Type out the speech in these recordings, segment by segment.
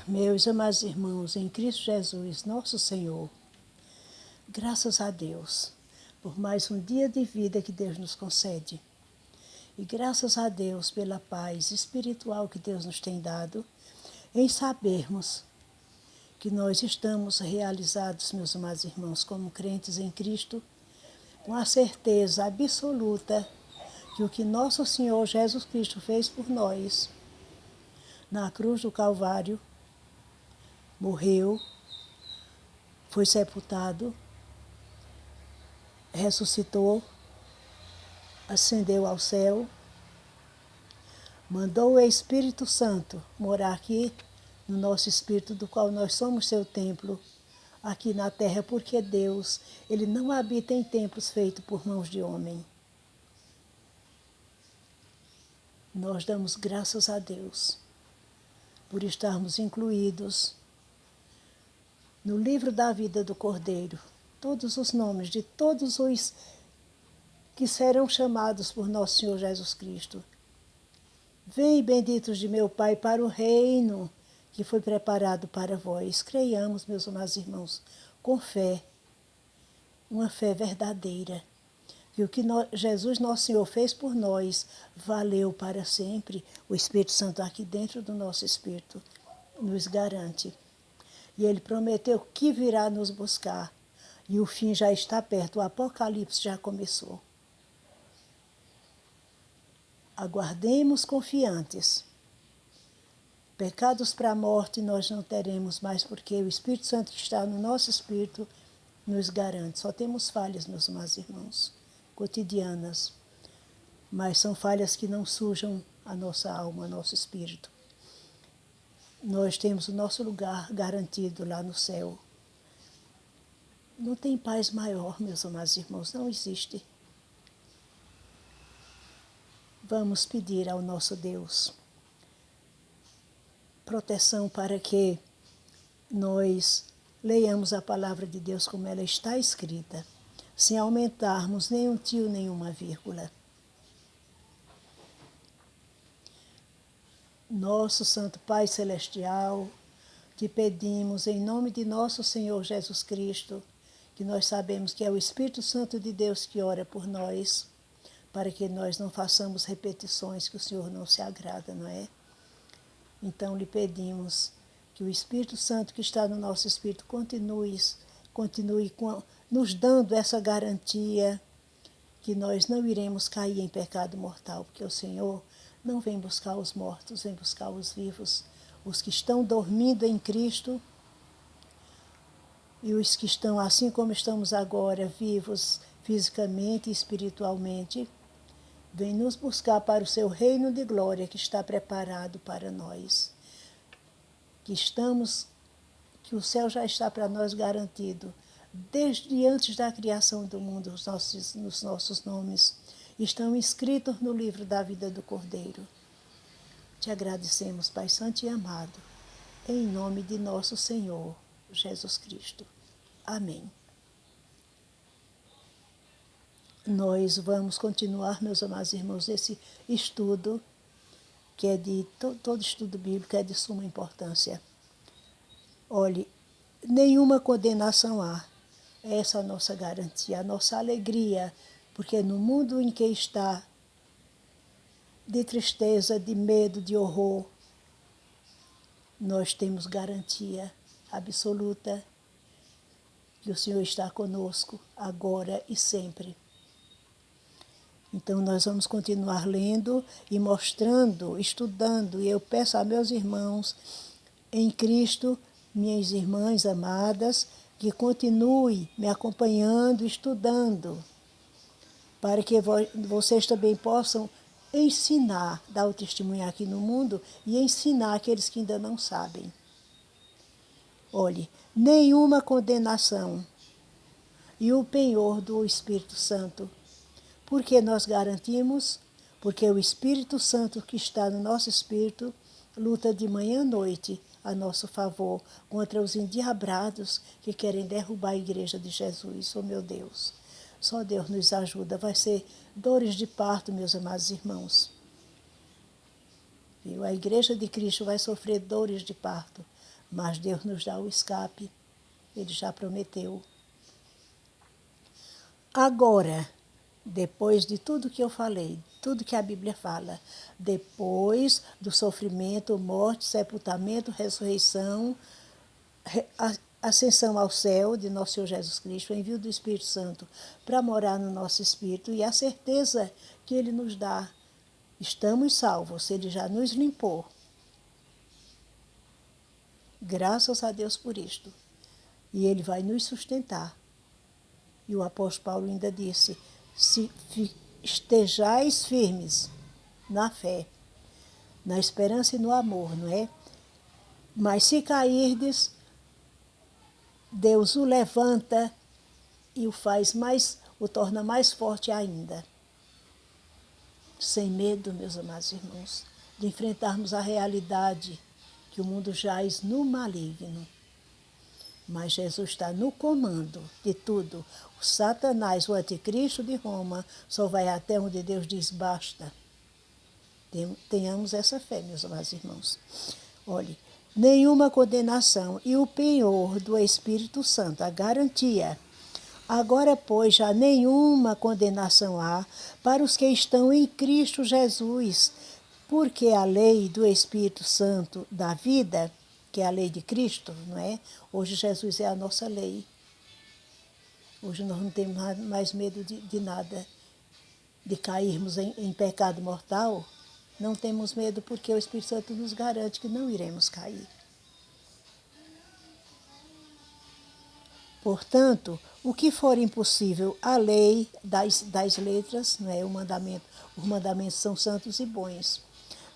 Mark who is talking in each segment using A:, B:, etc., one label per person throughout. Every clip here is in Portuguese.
A: Meus amados irmãos, em Cristo Jesus, nosso Senhor, graças a Deus por mais um dia de vida que Deus nos concede. E graças a Deus pela paz espiritual que Deus nos tem dado, em sabermos que nós estamos realizados, meus amados irmãos, como crentes em Cristo, com a certeza absoluta que o que nosso Senhor Jesus Cristo fez por nós, na cruz do Calvário, morreu, foi sepultado, ressuscitou, ascendeu ao céu, mandou o Espírito Santo morar aqui no nosso espírito, do qual nós somos seu templo, aqui na terra, porque Deus, Ele não habita em templos feitos por mãos de homem. Nós damos graças a Deus por estarmos incluídos no livro da vida do Cordeiro, todos os nomes de todos os que serão chamados por nosso Senhor Jesus Cristo. Vem, benditos de meu Pai, para o reino que foi preparado para vós. Creiamos, meus amados irmãos, com fé, uma fé verdadeira, que o que Jesus, nosso Senhor, fez por nós, valeu para sempre. O Espírito Santo aqui dentro do nosso espírito nos garante. E Ele prometeu que virá nos buscar. E o fim já está perto, o Apocalipse já começou. Aguardemos confiantes. Pecados para a morte nós não teremos mais, porque o Espírito Santo que está no nosso espírito nos garante. Só temos falhas, meus amados irmãos, cotidianas, mas são falhas que não sujam a nossa alma, o nosso espírito. Nós temos o nosso lugar garantido lá no céu. Não tem paz maior, meus amados irmãos, não existe. Vamos pedir ao nosso Deus proteção para que nós leiamos a palavra de Deus como ela está escrita, sem aumentarmos nem um tio, nem uma vírgula. Nosso Santo Pai Celestial, te pedimos em nome de nosso Senhor Jesus Cristo, que nós sabemos que é o Espírito Santo de Deus que ora por nós, para que nós não façamos repetições que o Senhor não se agrada, não é? Então lhe pedimos que o Espírito Santo que está no nosso espírito continue nos dando essa garantia que nós não iremos cair em pecado mortal, porque o Senhor não vem buscar os mortos, vem buscar os vivos, os que estão dormindo em Cristo e os que estão, assim como estamos agora, vivos fisicamente e espiritualmente, vem nos buscar para o seu reino de glória que está preparado para nós. Que o céu já está para nós garantido. Desde antes da criação do mundo, os nossos nomes estão inscritos no livro da vida do Cordeiro. Te agradecemos, Pai Santo e amado, em nome de nosso Senhor Jesus Cristo. Amém. Nós vamos continuar, meus amados irmãos, esse estudo, que é de todo estudo bíblico é de suma importância. Olhe, nenhuma condenação há. Essa é a nossa garantia, a nossa alegria, porque no mundo em que está, de tristeza, de medo, de horror, nós temos garantia absoluta que o Senhor está conosco agora e sempre. Então nós vamos continuar lendo e mostrando, estudando, e eu peço a meus irmãos em Cristo, minhas irmãs amadas, que continuem me acompanhando, estudando, para que vocês também possam ensinar, dar o testemunho aqui no mundo e ensinar aqueles que ainda não sabem. Olhe, nenhuma condenação e o penhor do Espírito Santo. Porque nós garantimos, porque o Espírito Santo que está no nosso espírito luta de manhã à noite a nosso favor contra os endiabrados que querem derrubar a igreja de Jesus. Oh, meu Deus, só Deus nos ajuda. Vai ser dores de parto, meus amados irmãos. A igreja de Cristo vai sofrer dores de parto, mas Deus nos dá o escape, Ele já prometeu. Agora, depois de tudo que eu falei, tudo que a Bíblia fala, depois do sofrimento, morte, sepultamento, ressurreição, ascensão ao céu de nosso Senhor Jesus Cristo, o envio do Espírito Santo para morar no nosso espírito e a certeza que Ele nos dá, estamos salvos, Ele já nos limpou. Graças a Deus por isto. E Ele vai nos sustentar. E o apóstolo Paulo ainda disse, se estejais firmes na fé, na esperança e no amor, não é? Mas se cairdes, Deus o levanta e o torna mais forte ainda. Sem medo, meus amados irmãos, de enfrentarmos a realidade que o mundo jaz no maligno. Mas Jesus está no comando de tudo. O Satanás, o anticristo de Roma, só vai até onde Deus diz basta. Tenhamos essa fé, meus amados irmãos. Olhe, nenhuma condenação e o penhor do Espírito Santo, a garantia. Agora, pois, já nenhuma condenação há para os que estão em Cristo Jesus, porque a lei do Espírito Santo da vida, que é a lei de Cristo, não é? Hoje Jesus é a nossa lei. Hoje nós não temos mais medo de nada, de cairmos em pecado mortal. Não temos medo porque o Espírito Santo nos garante que não iremos cair. Portanto, o que for impossível, a lei das letras, não é? Os mandamentos são santos e bons,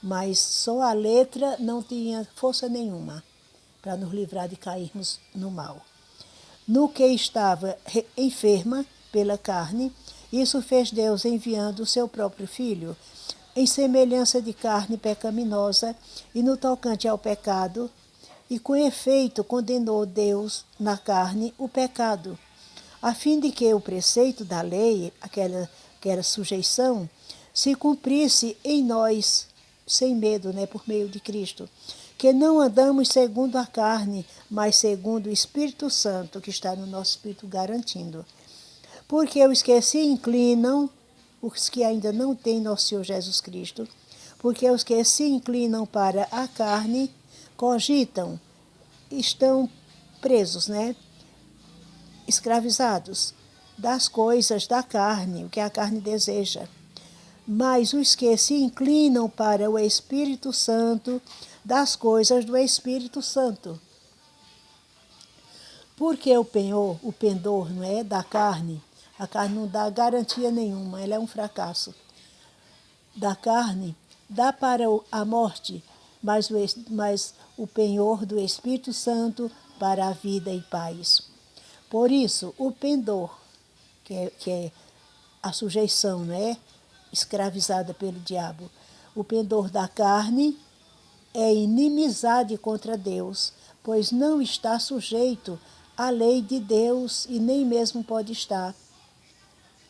A: mas só a letra não tinha força nenhuma para nos livrar de cairmos no mal. No que estava enferma pela carne, isso fez Deus enviando o seu próprio Filho, em semelhança de carne pecaminosa, e no tocante ao pecado, e com efeito condenou Deus na carne o pecado, a fim de que o preceito da lei, aquela sujeição, se cumprisse em nós, sem medo, né, por meio de Cristo, que não andamos segundo a carne, mas segundo o Espírito Santo, que está no nosso espírito garantindo. Porque os que se inclinam, os que ainda não têm nosso Senhor Jesus Cristo, porque os que se inclinam para a carne, cogitam, estão presos, né? Escravizados das coisas da carne, o que a carne deseja. Mas os que se inclinam para o Espírito Santo, das coisas do Espírito Santo. Porque o pendor, não é, da carne, a carne não dá garantia nenhuma, ela é um fracasso. Da carne dá para a morte, mas o penhor do Espírito Santo para a vida e paz. Por isso, o pendor, que é a sujeição, né, escravizada pelo diabo, o pendor da carne é inimizade contra Deus, pois não está sujeito à lei de Deus e nem mesmo pode estar.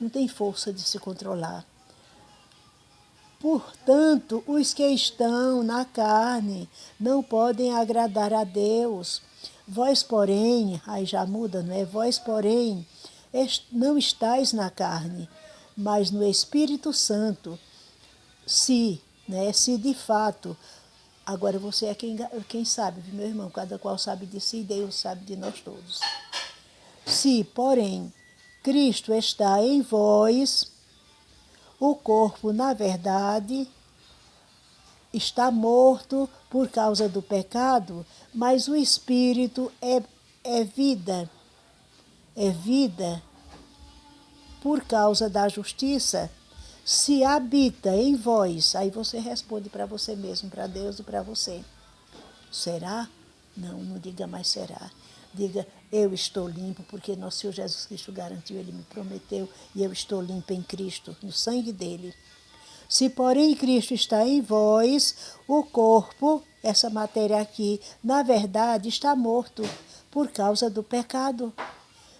A: Não tem força de se controlar. Portanto, os que estão na carne não podem agradar a Deus. Vós, porém, aí já muda, não é? Vós, porém, não estáis na carne, mas no Espírito Santo. Se de fato, agora você é quem sabe, meu irmão, cada qual sabe de si, Deus sabe de nós todos. Se, porém, Cristo está em vós, o corpo, na verdade, está morto por causa do pecado, mas o espírito é vida por causa da justiça. Se habita em vós, aí você responde para você mesmo, para Deus e para você. Será? Não diga mais será. Diga, eu estou limpo, porque nosso Senhor Jesus Cristo garantiu, Ele me prometeu, e eu estou limpo em Cristo, no sangue dEle. Se, porém, Cristo está em vós, o corpo, essa matéria aqui, na verdade, está morto por causa do pecado.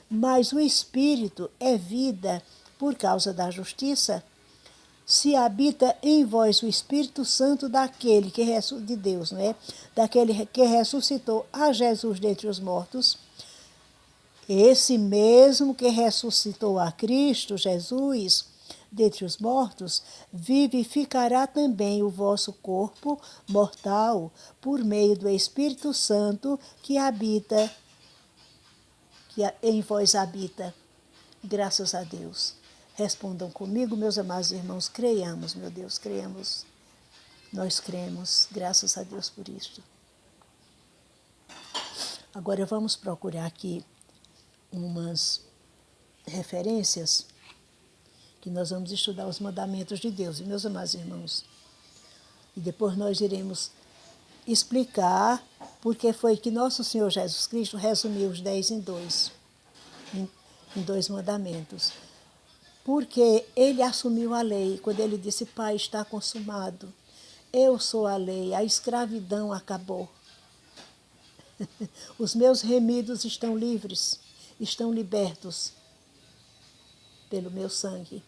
A: Mas o Espírito é vida por causa da justiça. se habita em vós o Espírito Santo daquele que de Deus, né? Daquele que ressuscitou a Jesus dentre os mortos, esse mesmo que ressuscitou a Cristo Jesus dentre os mortos, vivificará também o vosso corpo mortal por meio do Espírito Santo que em vós habita. Graças a Deus. Respondam comigo, meus amados irmãos, creiamos, meu Deus, creiamos. Nós cremos, graças a Deus por isto. Agora vamos procurar aqui umas referências que nós vamos estudar os mandamentos de Deus, meus amados irmãos. E depois nós iremos explicar porque foi que nosso Senhor Jesus Cristo resumiu os 10 em dois mandamentos. Porque ele assumiu a lei, quando ele disse, Pai, está consumado. Eu sou a lei, a escravidão acabou. Os meus remidos estão livres, estão libertos pelo meu sangue.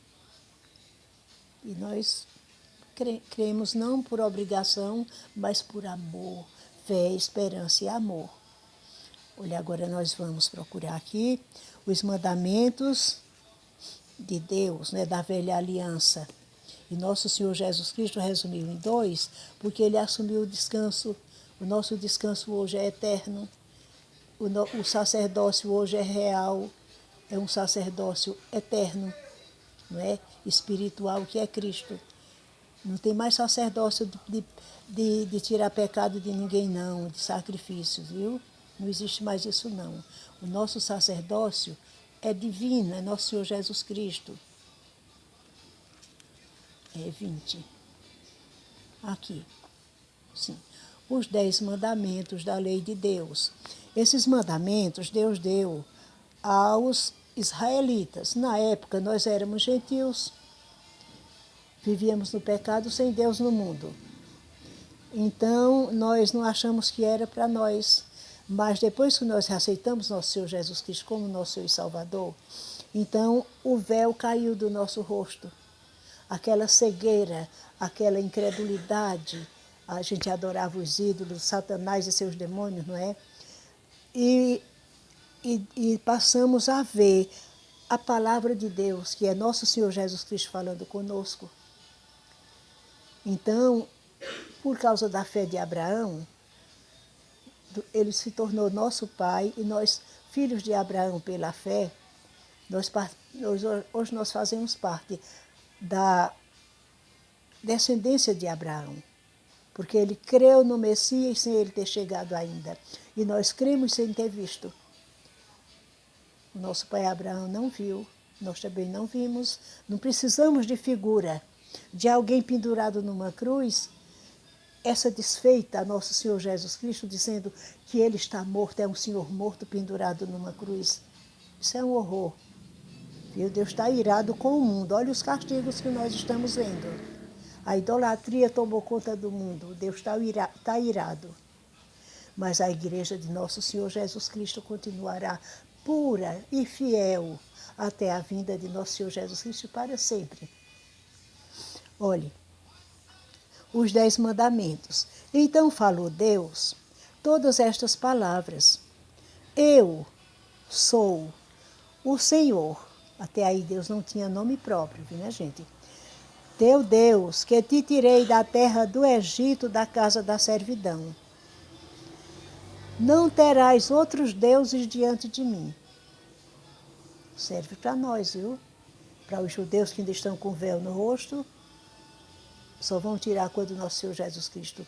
A: E nós cremos não por obrigação, mas por amor, fé, esperança e amor. Olha, agora nós vamos procurar aqui os mandamentos de Deus, né, da velha aliança. E nosso Senhor Jesus Cristo resumiu em 2, porque ele assumiu o descanso. O nosso descanso hoje é eterno. O sacerdócio hoje é real. É um sacerdócio eterno, não é? Espiritual, que é Cristo. Não tem mais sacerdócio de tirar pecado de ninguém, não, de sacrifícios, viu? Não existe mais isso, não. O nosso sacerdócio é divino, é nosso Senhor Jesus Cristo. É 20. Aqui. Sim. Os 10 mandamentos da lei de Deus. Esses mandamentos Deus deu aos israelitas. Na época nós éramos gentios, vivíamos no pecado sem Deus no mundo. Então nós não achamos que era para nós. Mas depois que nós aceitamos nosso Senhor Jesus Cristo como nosso Senhor e Salvador, então o véu caiu do nosso rosto. Aquela cegueira, aquela incredulidade, a gente adorava os ídolos, Satanás e seus demônios, não é? E passamos a ver a palavra de Deus, que é nosso Senhor Jesus Cristo falando conosco. Então, por causa da fé de Abraão, ele se tornou nosso pai e nós, filhos de Abraão pela fé, hoje nós fazemos parte da descendência de Abraão, porque ele creu no Messias sem ele ter chegado ainda. E nós cremos sem ter visto. O nosso pai Abraão não viu, nós também não vimos. Não precisamos de figura de alguém pendurado numa cruz, essa desfeita a nosso Senhor Jesus Cristo, dizendo que ele está morto, é um Senhor morto pendurado numa cruz. Isso é um horror. E Deus está irado com o mundo. Olha os castigos que nós estamos vendo. A idolatria tomou conta do mundo. Deus está irado. Mas a igreja de nosso Senhor Jesus Cristo continuará pura e fiel até a vinda de nosso Senhor Jesus Cristo para sempre. Olhe, os 10 mandamentos. Então falou Deus todas estas palavras. Eu sou o Senhor. Até aí Deus não tinha nome próprio, né, gente? Teu Deus, que te tirei da terra do Egito, da casa da servidão. Não terás outros deuses diante de mim. Serve para nós, viu? Para os judeus que ainda estão com véu no rosto, só vão tirar quando nosso Senhor Jesus Cristo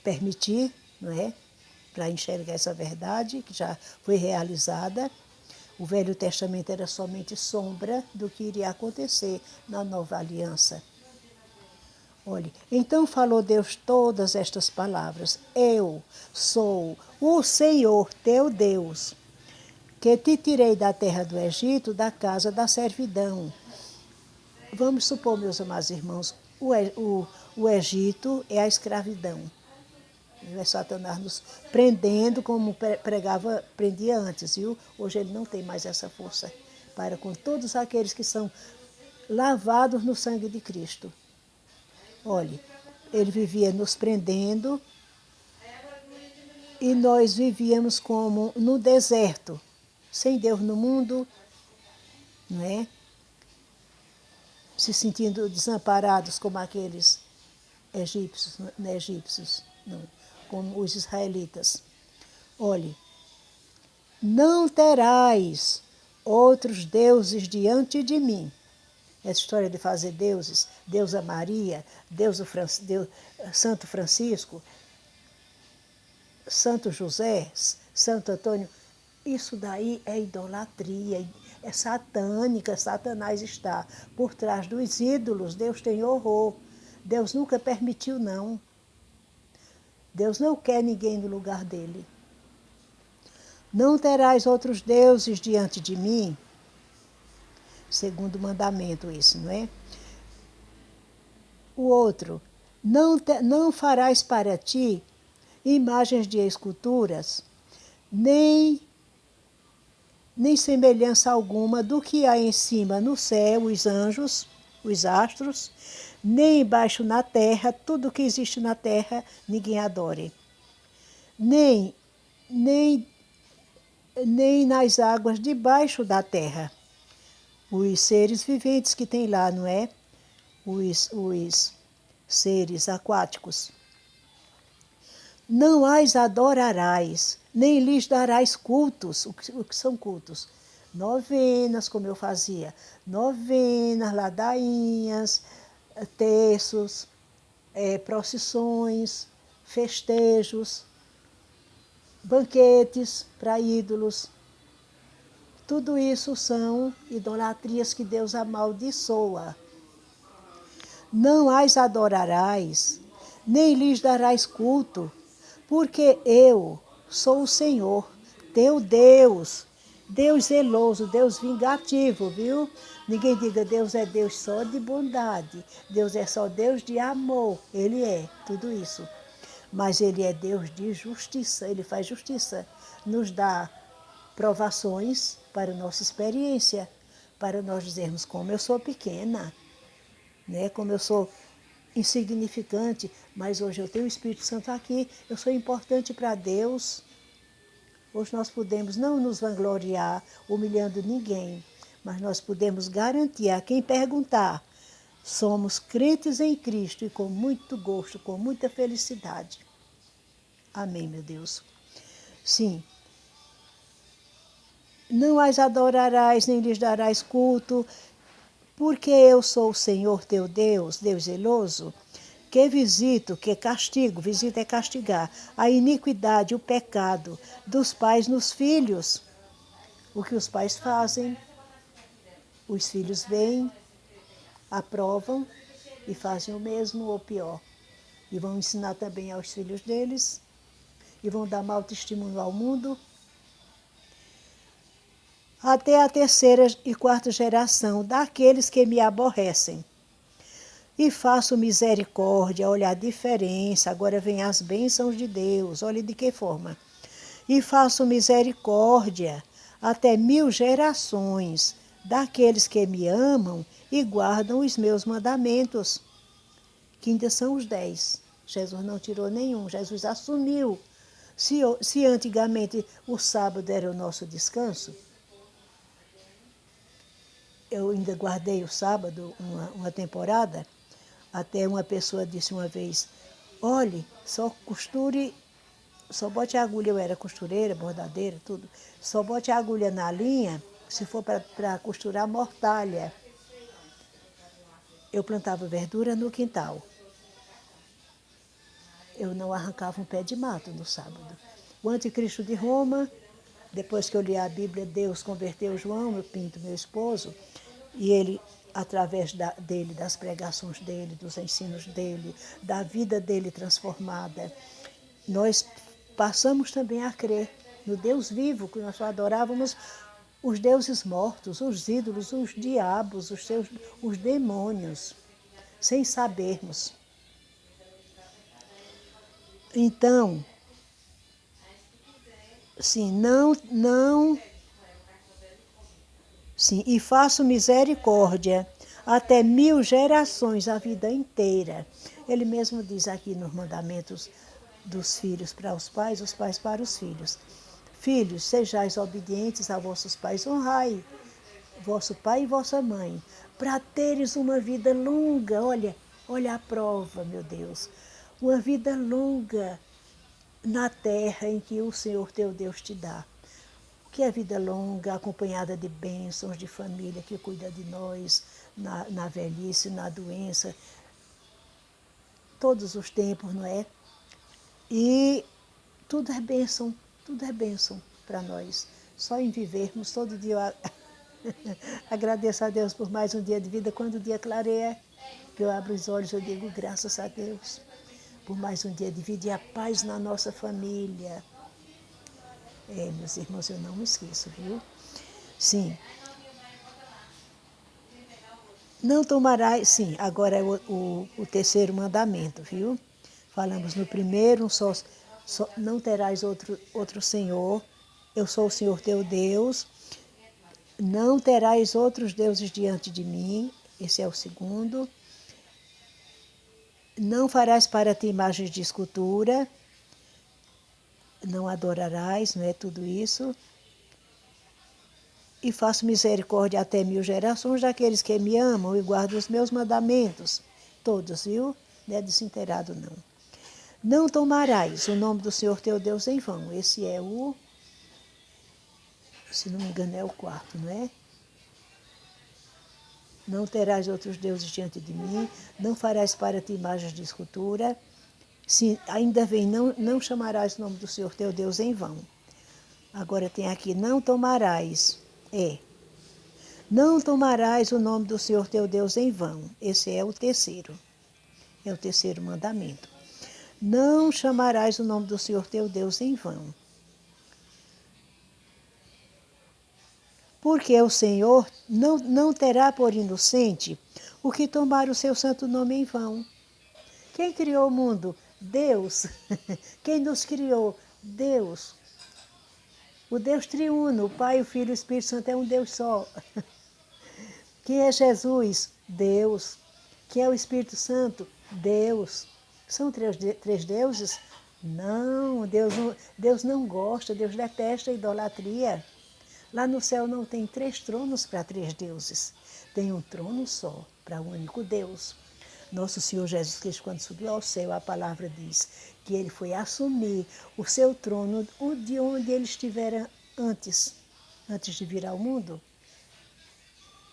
A: permitir, não é? Para enxergar essa verdade que já foi realizada. O Velho Testamento era somente sombra do que iria acontecer na nova aliança. Olhe, então falou Deus todas estas palavras. Eu sou o Senhor teu Deus, que te tirei da terra do Egito, da casa da servidão. Vamos supor, meus amados irmãos, o Egito é a escravidão. É Satanás nos prendendo como prendia antes, viu? Hoje ele não tem mais essa força para com todos aqueles que são lavados no sangue de Cristo. Olhe, ele vivia nos prendendo e nós vivíamos como no deserto, sem Deus no mundo, não é? Se sentindo desamparados como aqueles egípcios, não é egípcios, não, como os israelitas. Olhe, não terás outros deuses diante de mim. Essa história de fazer deuses, deusa Maria, Santo Francisco, Santo José, Santo Antônio, isso daí é idolatria, é satânica, Satanás está por trás dos ídolos, Deus tem horror. Deus nunca permitiu, não. Deus não quer ninguém no lugar dele. Não terás outros deuses diante de mim, segundo o mandamento isso, não é? O outro, não farás para ti imagens de esculturas, nem semelhança alguma do que há em cima no céu, os anjos, os astros, nem embaixo na terra, tudo que existe na terra, ninguém adore. Nem nas águas debaixo da terra. Os seres viventes que tem lá, não é? Os seres aquáticos. Não as adorarás, nem lhes darás cultos. O que são cultos? Novenas, como eu fazia. Novenas, ladainhas, terços, procissões, festejos, banquetes para ídolos. Tudo isso são idolatrias que Deus amaldiçoa. Não as adorarás, nem lhes darás culto, porque eu sou o Senhor, teu Deus, Deus zeloso, Deus vingativo, viu? Ninguém diga Deus é Deus só de bondade, Deus é só Deus de amor, Ele é tudo isso. Mas Ele é Deus de justiça, Ele faz justiça, nos dá provações para nossa experiência, para nós dizermos como eu sou pequena, né? Como eu sou insignificante, mas hoje eu tenho o Espírito Santo aqui, eu sou importante para Deus. Hoje nós podemos não nos vangloriar, humilhando ninguém, mas nós podemos garantir a quem perguntar, somos crentes em Cristo e com muito gosto, com muita felicidade. Amém, meu Deus. Sim. Não as adorarás, nem lhes darás culto, porque eu sou o Senhor teu Deus, Deus zeloso, que visito, que castigo, visita é castigar, a iniquidade, o pecado dos pais nos filhos. O que os pais fazem, os filhos veem, aprovam e fazem o mesmo ou pior. E vão ensinar também aos filhos deles, e vão dar mau testemunho ao mundo, até a terceira e quarta geração daqueles que me aborrecem. E faço misericórdia, olha a diferença, agora vem as bênçãos de Deus, olha de que forma. E faço misericórdia até 1000 gerações daqueles que me amam e guardam os meus mandamentos, que ainda são os 10. Jesus não tirou nenhum, Jesus assumiu. Se antigamente o sábado era o nosso descanso, eu ainda guardei o sábado uma temporada, até uma pessoa disse uma vez, olhe, só costure, só bote a agulha, eu era costureira, bordadeira, tudo, só bote a agulha na linha, se for para costurar mortalha. Eu plantava verdura no quintal. Eu não arrancava um pé de mato no sábado. O anticristo de Roma, depois que eu li a Bíblia, Deus converteu João, meu pinto, meu esposo, e ele, através dele, das pregações dele, dos ensinos dele, da vida dele transformada, nós passamos também a crer no Deus vivo, que nós só adorávamos os deuses mortos, os ídolos, os diabos, os demônios, sem sabermos. Então, sim, sim, e faço misericórdia até 1000 gerações, a vida inteira. Ele mesmo diz aqui nos mandamentos dos filhos para os pais para os filhos. Filhos, sejais obedientes a vossos pais, honrai vosso pai e vossa mãe, para teres uma vida longa. Olha a prova, meu Deus. Uma vida longa na terra em que o Senhor teu Deus te dá. Que é vida longa, acompanhada de bênçãos, de família que cuida de nós na velhice, na doença, todos os tempos, não é? E tudo é bênção para nós. Só em vivermos todo dia. Agradeço a Deus por mais um dia de vida. Quando o dia clareia, que eu abro os olhos, eu digo graças a Deus por mais um dia de vida e a paz na nossa família. Meus irmãos, eu não me esqueço, viu? Sim. Não tomarás, sim, agora é o terceiro mandamento, viu? Falamos no primeiro, não terás outro Senhor, eu sou o Senhor teu Deus, não terás outros deuses diante de mim, esse é o segundo. Não farás para ti imagens de escultura, não adorarás, não é tudo isso. E faço misericórdia até 1000 gerações daqueles que me amam e guardam os meus mandamentos. Todos, viu? Não é desinteirado, não. Não tomarás o nome do Senhor teu Deus em vão. Esse é se não me engano, é o quarto, não é? Não terás outros deuses diante de mim, não farás para ti imagens de escultura. Se ainda vem, não chamarás o nome do Senhor teu Deus em vão. Agora tem aqui, não tomarás. Não tomarás o nome do Senhor teu Deus em vão. Esse é o terceiro. É o terceiro mandamento. Não chamarás o nome do Senhor teu Deus em vão. Porque o Senhor não terá por inocente o que tomar o seu santo nome em vão. Quem criou o mundo? Deus. Quem nos criou? Deus. O Deus triuno, o Pai, o Filho e o Espírito Santo é um Deus só. Quem é Jesus? Deus. Quem é o Espírito Santo? Deus. São três deuses? Não, Deus não gosta, Deus detesta a idolatria. Lá no céu não tem 3 tronos para 3 deuses. Tem um trono só para o único Deus. Nosso Senhor Jesus Cristo, quando subiu ao céu, a palavra diz que ele foi assumir o seu trono de onde ele estivera antes de vir ao mundo.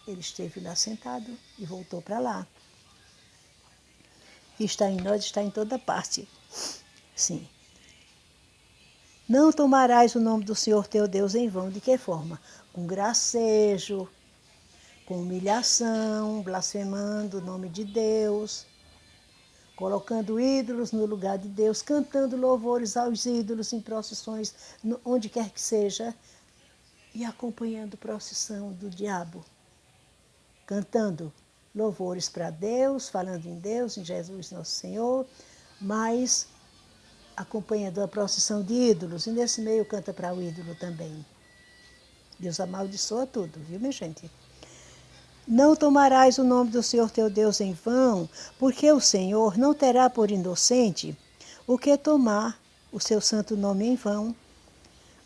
A: Ele esteve lá sentado e voltou para lá. E está em nós, está em toda parte. Sim. Não tomarás o nome do Senhor teu Deus em vão. De que forma? Com gracejo, com humilhação, blasfemando o nome de Deus, colocando ídolos no lugar de Deus, cantando louvores aos ídolos em procissões, onde quer que seja, e acompanhando procissão do diabo, cantando louvores para Deus, falando em Deus, em Jesus nosso Senhor, mas acompanhando a procissão de ídolos, e nesse meio canta para o ídolo também. Deus amaldiçoa tudo, viu, minha gente? Não tomarás o nome do Senhor teu Deus em vão, porque o Senhor não terá por inocente o que tomar o seu santo nome em vão.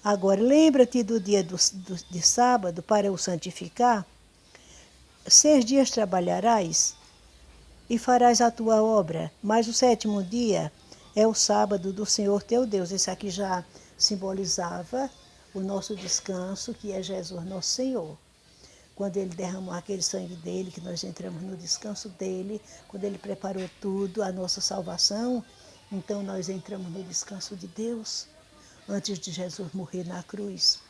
A: Agora, lembra-te do dia de sábado para o santificar. 6 dias trabalharás e farás a tua obra, mas o 7º dia é o sábado do Senhor teu Deus. Esse aqui já simbolizava o nosso descanso, que é Jesus nosso Senhor. Quando ele derramou aquele sangue dele, que nós entramos no descanso dele, quando ele preparou tudo, a nossa salvação, então nós entramos no descanso de Deus, antes de Jesus morrer na cruz.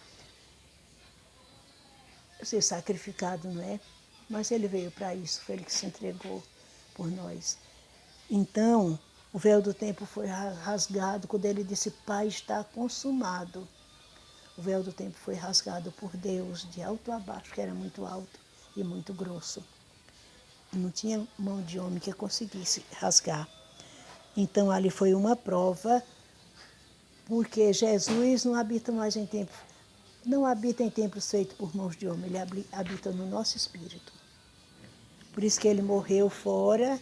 A: Ser sacrificado, não é? Mas ele veio para isso, foi ele que se entregou por nós. Então, o véu do tempo foi rasgado quando ele disse, Pai, está consumado. O véu do tempo foi rasgado por Deus, de alto a baixo, que era muito alto e muito grosso. Não tinha mão de homem que conseguisse rasgar. Então, ali foi uma prova, porque Jesus não habita mais em templos, não habita em templos feitos por mãos de homem, ele habita no nosso espírito. Por isso que ele morreu fora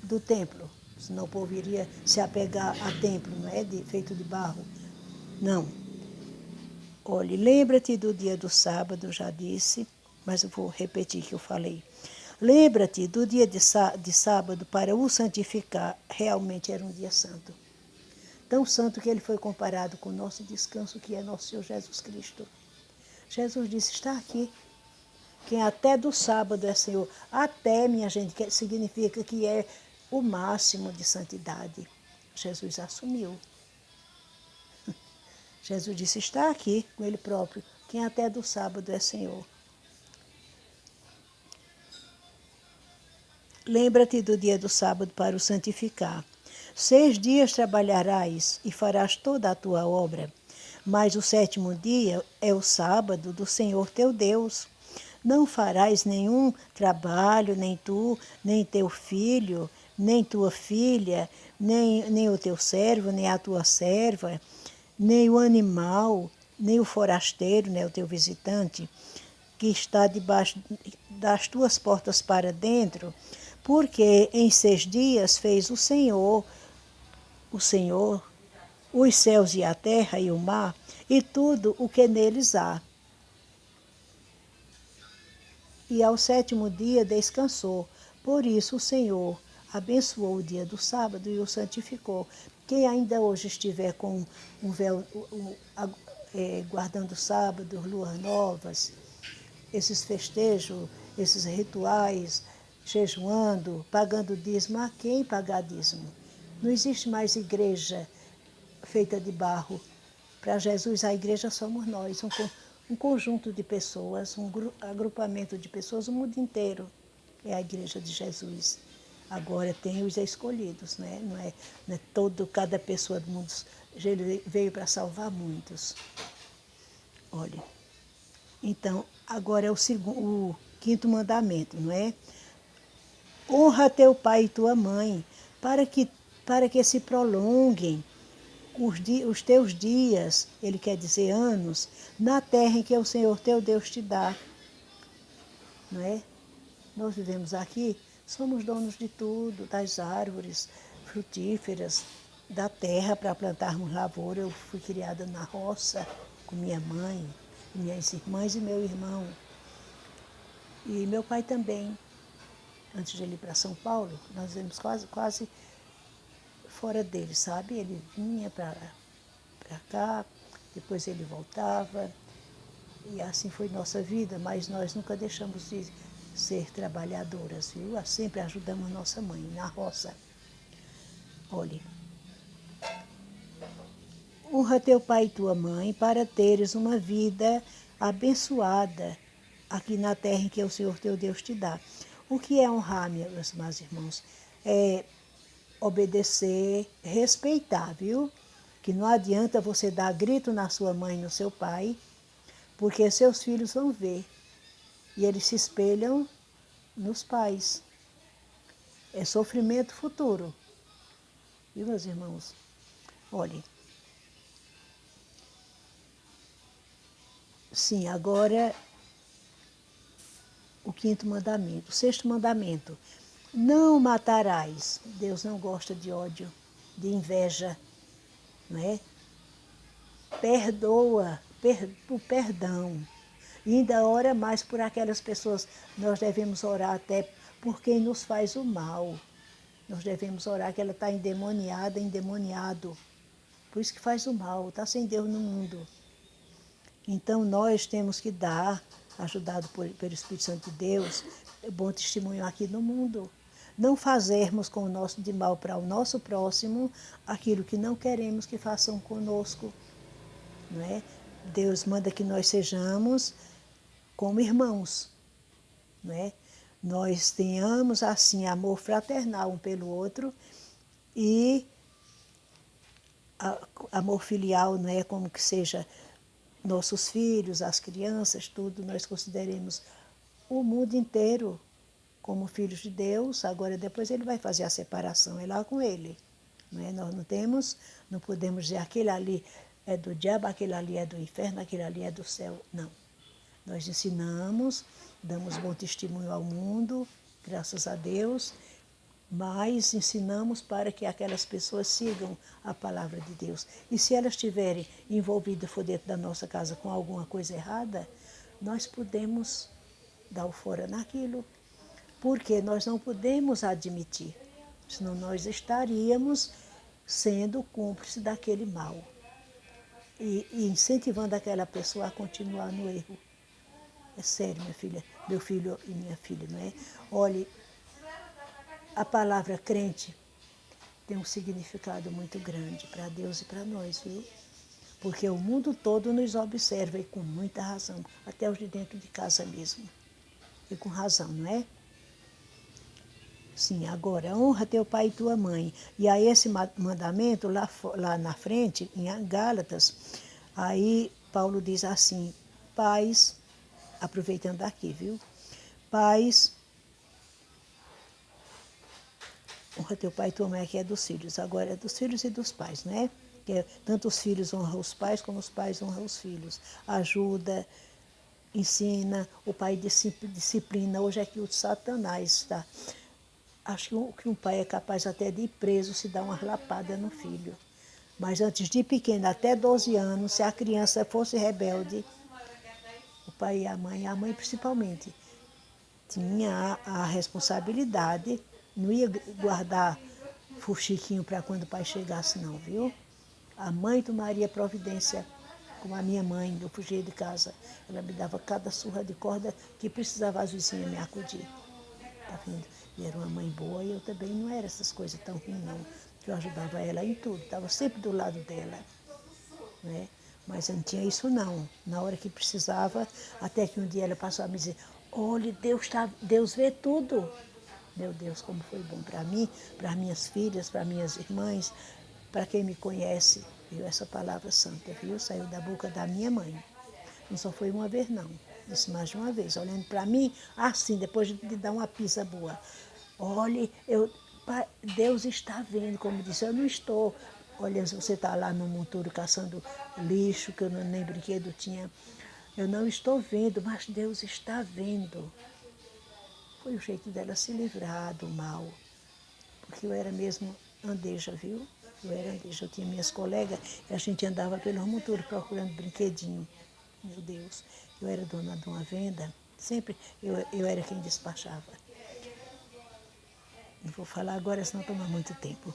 A: do templo. Senão o povo iria se apegar a templo, não é? Feito de barro. Não. Olhe, lembra-te do dia do sábado, já disse, mas eu vou repetir o que eu falei. Lembra-te do dia de sábado para o santificar. Realmente era um dia santo. Tão santo que ele foi comparado com o nosso descanso, que é nosso Senhor Jesus Cristo. Jesus disse, está aqui. Quem até do sábado é Senhor. Até, minha gente, que significa que é o máximo de santidade. Jesus assumiu. Jesus disse, está aqui com ele próprio. Quem até do sábado é Senhor. Lembra-te do dia do sábado para o santificar. 6 dias trabalharás e farás toda a tua obra, mas o 7º dia é o sábado do Senhor teu Deus. Não farás nenhum trabalho, nem tu, nem teu filho, nem tua filha, nem o teu servo, nem a tua serva, nem o animal, nem o forasteiro, nem o teu visitante, que está debaixo das tuas portas para dentro, porque em 6 dias fez o Senhor, os céus e a terra e o mar, e tudo o que neles há. E ao 7º dia descansou. Por isso o Senhor abençoou o dia do sábado e o santificou. Quem ainda hoje estiver com um véu, guardando o sábado, luas novas, esses festejos, esses rituais, jejuando, pagando dízimo, a quem pagar dízimo? Não existe mais igreja feita de barro. Para Jesus, a igreja somos nós, um conjunto de pessoas, um agrupamento de pessoas, o mundo inteiro é a igreja de Jesus. Agora tem os escolhidos, né? Não é cada pessoa do mundo. Ele veio para salvar muitos. Olha, então, agora é o 5º mandamento, não é? Honra teu pai e tua mãe, para que se prolonguem os teus dias, ele quer dizer anos, na terra em que o Senhor teu Deus te dá. Não é? Nós vivemos aqui, somos donos de tudo, das árvores frutíferas, da terra para plantarmos lavoura. Eu fui criada na roça com minha mãe, minhas irmãs e meu irmão. E meu pai também. Antes de ele ir para São Paulo, nós vivemos quase fora dele, sabe? Ele vinha para cá, depois ele voltava, e assim foi nossa vida, mas nós nunca deixamos de ser trabalhadoras, viu? Sempre ajudamos nossa mãe na roça. Olhe, honra teu pai e tua mãe para teres uma vida abençoada aqui na terra em que o Senhor teu Deus te dá. O que é honrar, meus irmãos? É obedecer, respeitar, viu? Que não adianta você dar grito na sua mãe e no seu pai, porque seus filhos vão ver e eles se espelham nos pais. É sofrimento futuro. Viu, meus irmãos? Olhem. Sim, agora o 5º mandamento. O 6º mandamento. Não matarás. Deus não gosta de ódio, de inveja, não é? Perdoa, o perdão. E ainda ora mais por aquelas pessoas. Nós devemos orar até por quem nos faz o mal. Nós devemos orar que ela está endemoniada, endemoniado. Por isso que faz o mal, está sem Deus no mundo. Então nós temos que dar, ajudado pelo Espírito Santo de Deus, bom testemunho aqui no mundo. Não fazermos com o nosso de mal para o nosso próximo aquilo que não queremos que façam conosco. Não é? Deus manda que nós sejamos como irmãos. Não é? Nós tenhamos assim amor fraternal um pelo outro e amor filial, não é? Como que seja nossos filhos, as crianças, tudo, nós consideremos o mundo inteiro como filhos de Deus. Agora depois ele vai fazer a separação, é lá com ele. Não é? Nós não podemos dizer aquele ali é do diabo, aquele ali é do inferno, aquele ali é do céu. Não. Nós ensinamos, damos bom testemunho ao mundo graças a Deus, mas ensinamos para que aquelas pessoas sigam a palavra de Deus. E se elas estiverem envolvidas for dentro da nossa casa com alguma coisa errada, nós podemos dar o fora naquilo, porque nós não podemos admitir, senão nós estaríamos sendo cúmplices daquele mal e incentivando aquela pessoa a continuar no erro. É sério, minha filha, meu filho e minha filha, não é? Olhe, a palavra crente tem um significado muito grande para Deus e para nós, viu? Porque o mundo todo nos observa e com muita razão, até os de dentro de casa mesmo. E com razão, não é? Sim, agora, honra teu pai e tua mãe. E aí esse mandamento, lá na frente, em Gálatas, aí Paulo diz assim, pais, aproveitando aqui, viu? Pais, honra teu pai e tua mãe, que é dos filhos. Agora é dos filhos e dos pais, né? Que tanto os filhos honram os pais, como os pais honram os filhos. Ajuda, ensina, o pai disciplina. Hoje é que o Satanás está. Acho que um pai é capaz até de ir preso se dar uma lapada no filho. Mas antes de pequeno, até 12 anos, se a criança fosse rebelde, o pai e a mãe principalmente, tinha a responsabilidade, não ia guardar fuxiquinho para quando o pai chegasse não, viu? A mãe tomaria providência, como a minha mãe, eu fugia de casa. Ela me dava cada surra de corda que precisava as vizinhas me acudir. Tá vendo? E era uma mãe boa e eu também não era essas coisas tão ruins não. Eu ajudava ela em tudo, estava sempre do lado dela. Né? Mas eu não tinha isso não. Na hora que precisava, até que um dia ela passou a me dizer, olha, Deus vê tudo. Meu Deus, como foi bom para mim, para minhas filhas, para minhas irmãs, para quem me conhece. Viu essa palavra santa, viu? Saiu da boca da minha mãe. Não só foi uma vez, não. Disse mais de uma vez, olhando para mim, assim, depois de dar uma pisa boa. Olhe, Deus está vendo, como disse, eu não estou olhando se você está lá no monturo caçando lixo, que eu nem brinquedo tinha. Eu não estou vendo, mas Deus está vendo. Foi o jeito dela se livrar do mal. Porque eu era mesmo andeja, viu? Eu era andeja, eu tinha minhas colegas e a gente andava pelo monturo procurando brinquedinho. Meu Deus, eu era dona de uma venda, sempre eu era quem despachava. Não vou falar agora, senão toma muito tempo.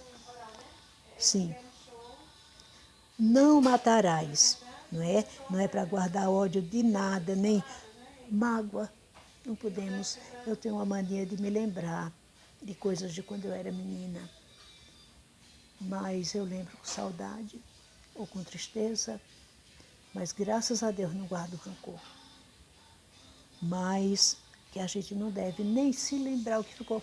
A: Sim, não matarás, não é? Não é para guardar ódio de nada, nem mágoa. Não podemos. Eu tenho uma mania de me lembrar de coisas de quando eu era menina. Mas eu lembro com saudade ou com tristeza. Mas graças a Deus não guardo rancor. Mas que a gente não deve nem se lembrar o que ficou